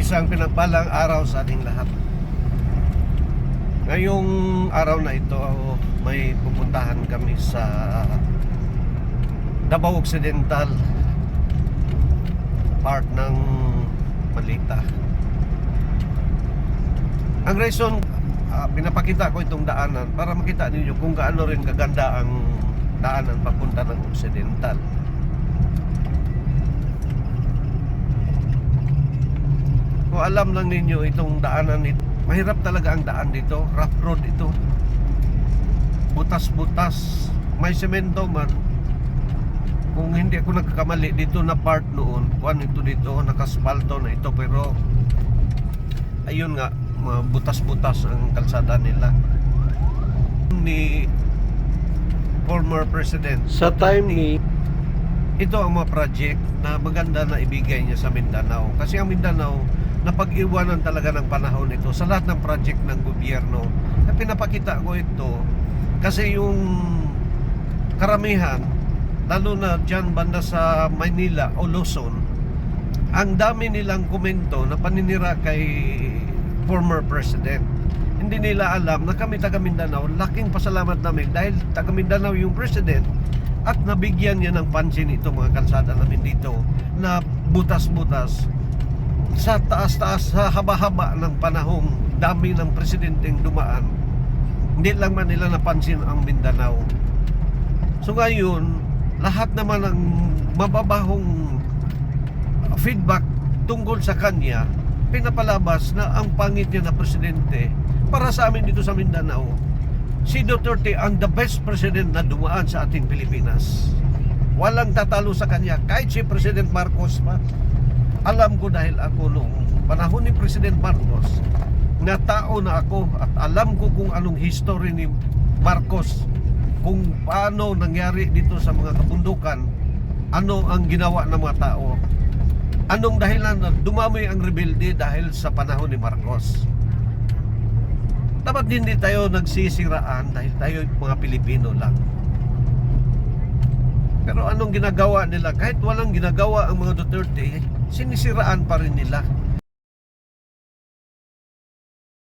Isang pinagpalang araw sa ating lahat. Ngayong araw na ito, may pupuntahan kami sa Davao Occidental, part ng Malita. Ang reason, pinapakita ko itong daanan para makita ninyo kung gaano rin kaganda ang daanan papunta ng Occidental. Kung alam lang ninyo itong daanan ito, mahirap talaga ang daan dito. Rough road ito, butas-butas, may semento man. Kung hindi ako nagkakamali, dito na part noon, kuan ito dito, nakaspalto na ito. Pero ayun nga, butas-butas ang kalsada nila. Ni former president Sa time ni ito ang mga project na maganda na ibigay niya sa Mindanao. Kasi ang Mindanao, napag-iwanan talaga ng panahon ito sa lahat ng project ng gobyerno. Na pinapakita ko ito kasi yung karamihan, lalo na dyan banda sa Maynila o Luzon, ang dami nilang komento na paninira kay former president. Hindi nila alam na kami taga Mindanao, laking pasalamat namin dahil taga Mindanao yung president at nabigyan niya ng pansin ito mga kalsada namin dito na butas-butas. Sa taas-taas, sa haba-haba ng panahong dami ng presidenteng dumaan, hindi lang man nila napansin ang Mindanao. So ngayon, lahat naman ng mababahong feedback tungkol sa kanya, pinapalabas na ang pangit niya na presidente. Para sa amin dito sa Mindanao, si Duterte ang the best president na dumaan sa ating Pilipinas. Walang tatalo sa kanya, kahit si President Marcos pa. Alam ko dahil ako noong panahon ni President Marcos, na tao na ako at alam ko kung anong history ni Marcos, kung paano nangyari dito sa mga kabundukan, ano ang ginawa ng mga tao, anong dahilan na dumami ang rebelde dahil sa panahon ni Marcos. Dapat hindi tayo nagsisiraan dahil tayo mga Pilipino lang. Pero anong ginagawa nila? Kahit walang ginagawa ang mga Duterte, sinisiraan pa rin nila.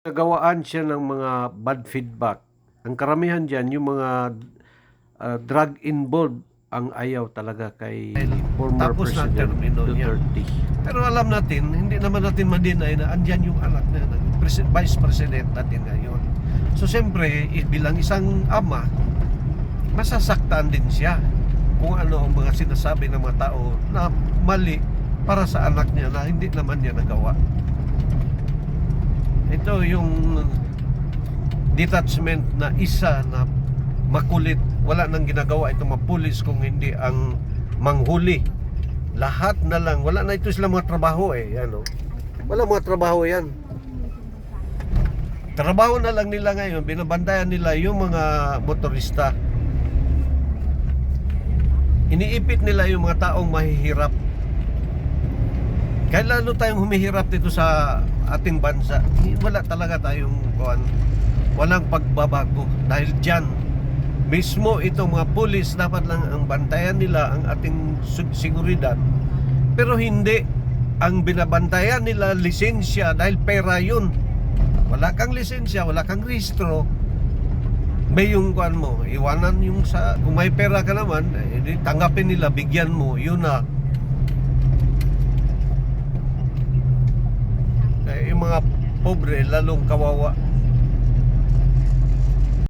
Nagawaan siya ng mga bad feedback. Ang karamihan dyan, yung mga drug involved, ang ayaw talaga kay former Tapos President Duterte. Pero alam natin, hindi naman natin ma-deny na andyan yung anak na Vice President natin ngayon. So siyempre, bilang isang ama, masasaktan din siya kung ano ang mga sinasabi ng mga tao na mali para sa anak niya na hindi naman niya nagawa. Ito yung detachment na isa na makulit. Wala nang ginagawa itong mga pulis kung hindi ang manghuli. Lahat na lang. Wala na ito sila mga trabaho Yan, wala mga trabaho yan. Trabaho na lang nila ngayon. Binabantayan nila yung mga motorista. Iniipit nila yung mga taong mahihirap. Kaya lalo tayong humihirap dito sa ating bansa, wala talaga tayong walang pagbabago. Dahil dyan mismo itong mga pulis, dapat lang ang bantayan nila ang ating seguridad. Pero hindi. Ang binabantayan nila lisensya dahil pera yun. Wala kang lisensya, wala kang rehistro, may yung mo, iwanan yung sa, kung may pera ka naman, tanggapin nila, bigyan mo, yun na. Yung mga pobre, lalong kawawa.